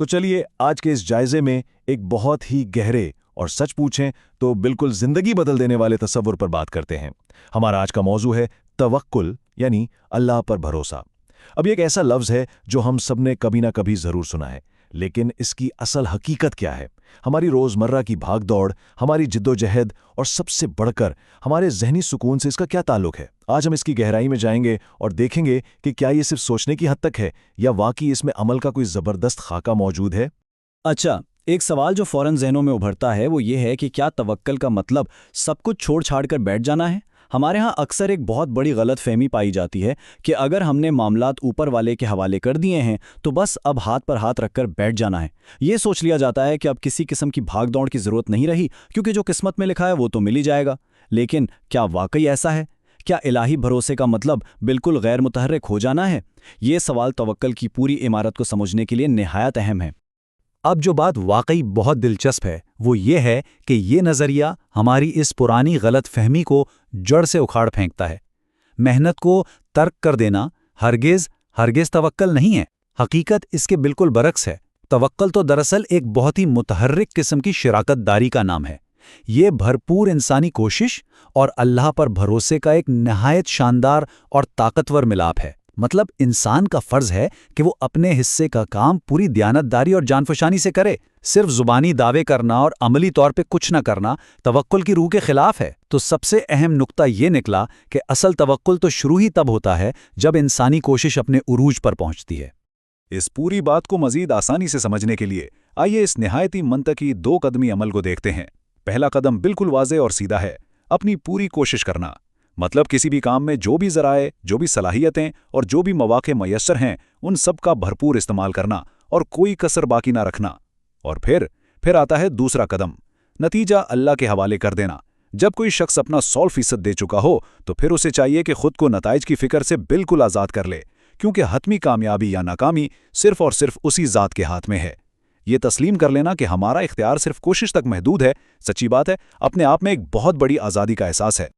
تو چلیے آج کے اس جائزے میں ایک بہت ہی گہرے اور سچ پوچھیں تو بالکل زندگی بدل دینے والے تصور پر بات کرتے ہیں۔ ہمارا آج کا موضوع ہے توکل، یعنی اللہ پر بھروسہ۔ اب یہ ایک ایسا لفظ ہے جو ہم سب نے کبھی نہ کبھی ضرور سنا ہے، لیکن اس کی اصل حقیقت کیا ہے؟ ہماری روزمرہ کی بھاگ دوڑ، ہماری جدوجہد اور سب سے بڑھ کر ہمارے ذہنی سکون سے اس کا کیا تعلق ہے؟ آج ہم اس کی گہرائی میں جائیں گے اور دیکھیں گے کہ کیا یہ صرف سوچنے کی حد تک ہے یا واقعی اس میں عمل کا کوئی زبردست خاکہ موجود ہے؟ اچھا، ایک سوال جو فوراً ذہنوں میں ابھرتا ہے وہ یہ ہے کہ کیا توکل کا مطلب سب کچھ چھوڑ چھاڑ کر بیٹھ جانا ہے؟ ہمارے ہاں اکثر ایک بہت بڑی غلط فہمی پائی جاتی ہے کہ اگر ہم نے معاملات اوپر والے کے حوالے کر دیے ہیں تو بس اب ہاتھ پر ہاتھ رکھ کر بیٹھ جانا ہے۔ یہ سوچ لیا جاتا ہے کہ اب کسی قسم کی بھاگ دوڑ کی ضرورت نہیں رہی، کیونکہ جو قسمت میں لکھا ہے وہ تو مل ہی جائے گا۔ لیکن کیا واقعی ایسا ہے؟ کیا الہی بھروسے کا مطلب بالکل غیر متحرک ہو جانا ہے؟ یہ سوال توکل کی پوری عمارت کو سمجھنے کے لیے نہایت اہم ہے۔ اب جو بات واقعی بہت دلچسپ ہے وہ یہ ہے کہ یہ نظریہ ہماری اس پرانی غلط فہمی کو جڑ سے اکھاڑ پھینکتا ہے۔ محنت کو ترک کر دینا ہرگز توکل نہیں ہے۔ حقیقت اس کے بالکل برعکس ہے۔ توکل تو دراصل ایک بہت ہی متحرک قسم کی شراکت داری کا نام ہے۔ یہ بھرپور انسانی کوشش اور اللہ پر بھروسے کا ایک نہایت شاندار اور طاقتور ملاپ ہے۔ مطلب انسان کا فرض ہے کہ وہ اپنے حصے کا کام پوری دیانتداری اور جانفشانی سے کرے۔ صرف زبانی دعوے کرنا اور عملی طور پہ کچھ نہ کرنا توکل کی روح کے خلاف ہے۔ تو سب سے اہم نقطہ یہ نکلا کہ اصل توکل تو شروع ہی تب ہوتا ہے جب انسانی کوشش اپنے عروج پر پہنچتی ہے۔ اس پوری بات کو مزید آسانی سے سمجھنے کے لیے آئیے اس نہایتی منطقی 2 قدمی عمل کو دیکھتے ہیں۔ پہلا قدم بالکل واضح اور سیدھا ہے، اپنی پوری کوشش کرنا۔ مطلب کسی بھی کام میں جو بھی ذرائع، جو بھی صلاحیتیں اور جو بھی مواقع میسر ہیں ان سب کا بھرپور استعمال کرنا اور کوئی کسر باقی نہ رکھنا۔ اور پھر آتا ہے دوسرا قدم، نتیجہ اللہ کے حوالے کر دینا۔ جب کوئی شخص اپنا 100% دے چکا ہو تو پھر اسے چاہیے کہ خود کو نتائج کی فکر سے بالکل آزاد کر لے، کیونکہ حتمی کامیابی یا ناکامی صرف اور صرف اسی ذات کے ہاتھ میں ہے۔ یہ تسلیم کر لینا کہ ہمارا اختیار صرف کوشش تک محدود ہے، سچی بات ہے، اپنے آپ میں ایک بہت بڑی آزادی کا احساس ہے۔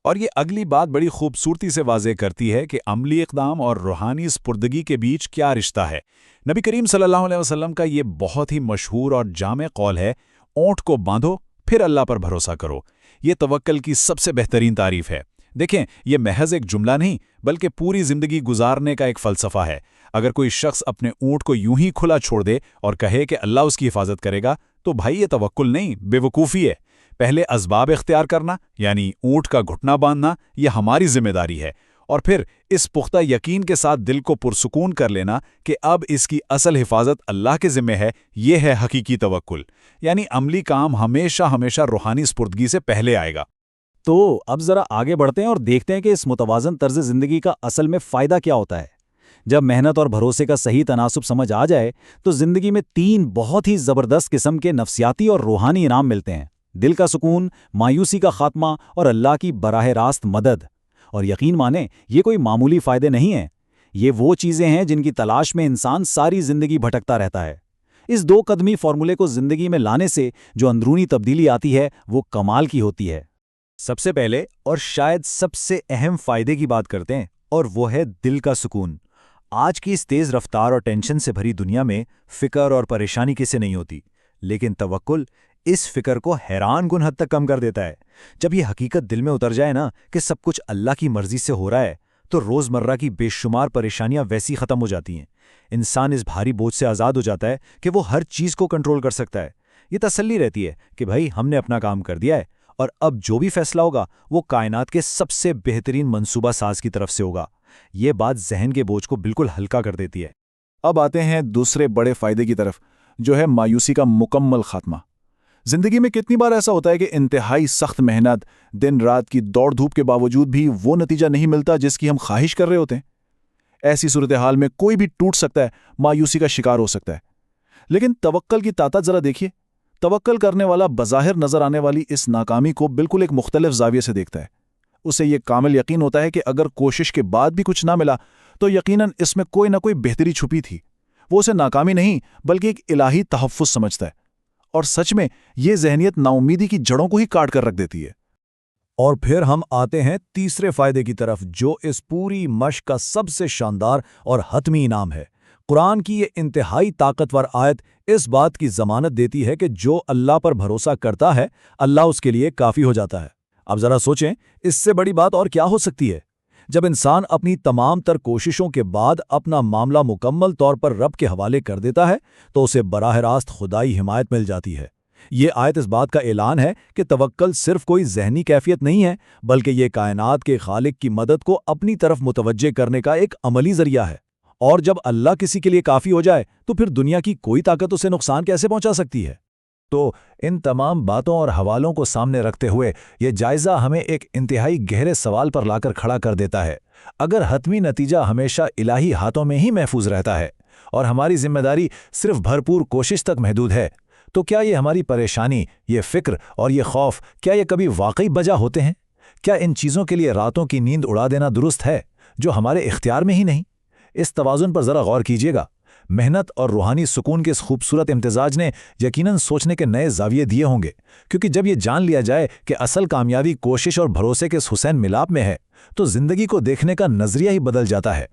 اور یہ اگلی بات بڑی خوبصورتی سے واضح کرتی ہے کہ عملی اقدام اور روحانی سپردگی کے بیچ کیا رشتہ ہے۔ نبی کریم صلی اللہ علیہ وسلم کا یہ بہت ہی مشہور اور جامع قول ہے، اونٹ کو باندھو پھر اللہ پر بھروسہ کرو۔ یہ توکل کی سب سے بہترین تعریف ہے۔ دیکھیں، یہ محض ایک جملہ نہیں بلکہ پوری زندگی گزارنے کا ایک فلسفہ ہے۔ اگر کوئی شخص اپنے اونٹ کو یوں ہی کھلا چھوڑ دے اور کہے کہ اللہ اس کی حفاظت کرے گا تو بھائی یہ توکل نہیں، بے وقوفی ہے۔ پہلے اسباب اختیار کرنا، یعنی اونٹ کا گھٹنا باندھنا، یہ ہماری ذمہ داری ہے، اور پھر اس پختہ یقین کے ساتھ دل کو پرسکون کر لینا کہ اب اس کی اصل حفاظت اللہ کے ذمہ ہے، یہ ہے حقیقی توکل۔ یعنی عملی کام ہمیشہ روحانی سپردگی سے پہلے آئے گا۔ تو اب ذرا آگے بڑھتے ہیں اور دیکھتے ہیں کہ اس متوازن طرز زندگی کا اصل میں فائدہ کیا ہوتا ہے۔ جب محنت اور بھروسے کا صحیح تناسب سمجھ آ جائے تو زندگی میں 3 بہت ہی زبردست قسم کے نفسیاتی اور روحانی انعام ملتے ہیں: دل کا سکون، مایوسی کا خاتمہ اور اللہ کی براہ راست مدد۔ اور یقین مانیں، یہ کوئی معمولی فائدے نہیں ہیں، یہ وہ چیزیں ہیں جن کی تلاش میں انسان ساری زندگی بھٹکتا رہتا ہے۔ اس 2 قدمی فارمولے کو زندگی میں لانے سے جو اندرونی تبدیلی آتی ہے وہ کمال کی ہوتی ہے۔ سب سے پہلے اور شاید سب سے اہم فائدے کی بات کرتے ہیں، اور وہ ہے دل کا سکون۔ آج کی اس تیز رفتار اور ٹینشن سے بھری دنیا میں فکر اور پریشانی کسے نہیں ہوتی، لیکن توکل اس فکر کو حیران کن حد تک کم کر دیتا ہے۔ جب یہ حقیقت دل میں اتر جائے نا کہ سب کچھ اللہ کی مرضی سے ہو رہا ہے تو روزمرہ کی بے شمار پریشانیاں ویسی ختم ہو جاتی ہیں۔ انسان اس بھاری بوجھ سے آزاد ہو جاتا ہے کہ وہ ہر چیز کو کنٹرول کر سکتا ہے۔ یہ تسلی رہتی ہے کہ بھائی ہم نے اپنا کام کر دیا ہے، اور اب جو بھی فیصلہ ہوگا وہ کائنات کے سب سے بہترین منصوبہ ساز کی طرف سے ہوگا۔ یہ بات ذہن کے بوجھ کو بالکل ہلکا کر دیتی ہے۔ اب آتے ہیں دوسرے بڑے فائدے کی طرف، جو ہے مایوسی کا مکمل خاتمہ۔ زندگی میں کتنی بار ایسا ہوتا ہے کہ انتہائی سخت محنت، دن رات کی دوڑ دھوپ کے باوجود بھی وہ نتیجہ نہیں ملتا جس کی ہم خواہش کر رہے ہوتے ہیں۔ ایسی صورتحال میں کوئی بھی ٹوٹ سکتا ہے، مایوسی کا شکار ہو سکتا ہے۔ لیکن توکل کی طاقت ذرا دیکھیے۔ توکل کرنے والا بظاہر نظر آنے والی اس ناکامی کو بالکل ایک مختلف زاویے سے دیکھتا ہے۔ اسے یہ کامل یقین ہوتا ہے کہ اگر کوشش کے بعد بھی کچھ نہ ملا تو یقیناً اس میں کوئی نہ کوئی بہتری چھپی تھی۔ وہ اسے ناکامی نہیں بلکہ ایک الہی تحفظ سمجھتا ہے، اور سچ میں یہ ذہنیت نا امیدی کی جڑوں کو ہی کاٹ کر رکھ دیتی ہے۔ اور پھر ہم آتے ہیں تیسرے فائدے کی طرف، جو اس پوری مشق کا سب سے شاندار اور حتمی انعام ہے: قرآن کی یہ انتہائی طاقتور آیت اس بات کی ضمانت دیتی ہے کہ جو اللہ پر بھروسہ کرتا ہے اللہ اس کے لیے کافی ہو جاتا ہے۔ اب ذرا سوچیں، اس سے بڑی بات اور کیا ہو سکتی ہے؟ جب انسان اپنی تمام تر کوششوں کے بعد اپنا معاملہ مکمل طور پر رب کے حوالے کر دیتا ہے تو اسے براہ راست خدائی حمایت مل جاتی ہے۔ یہ آیت اس بات کا اعلان ہے کہ توکل صرف کوئی ذہنی کیفیت نہیں ہے، بلکہ یہ کائنات کے خالق کی مدد کو اپنی طرف متوجہ کرنے کا ایک عملی ذریعہ ہے۔ اور جب اللہ کسی کے لیے کافی ہو جائے تو پھر دنیا کی کوئی طاقت اسے نقصان کیسے پہنچا سکتی ہے؟ تو ان تمام باتوں اور حوالوں کو سامنے رکھتے ہوئے یہ جائزہ ہمیں ایک انتہائی گہرے سوال پر لا کر کھڑا کر دیتا ہے۔ اگر حتمی نتیجہ ہمیشہ الہی ہاتھوں میں ہی محفوظ رہتا ہے اور ہماری ذمہ داری صرف بھرپور کوشش تک محدود ہے، تو کیا یہ ہماری پریشانی، یہ فکر اور یہ خوف، کیا یہ کبھی واقعی بجا ہوتے ہیں؟ کیا ان چیزوں کے لیے راتوں کی نیند اڑا دینا درست ہے جو ہمارے اختیار میں ہی نہیں؟ اس توازن پر ذرا غور کیجیے گا۔ محنت اور روحانی سکون کے اس خوبصورت امتزاج نے یقیناً سوچنے کے نئے زاویے دیے ہوں گے، کیونکہ جب یہ جان لیا جائے کہ اصل کامیابی کوشش اور بھروسے کے اس حسین ملاپ میں ہے تو زندگی کو دیکھنے کا نظریہ ہی بدل جاتا ہے۔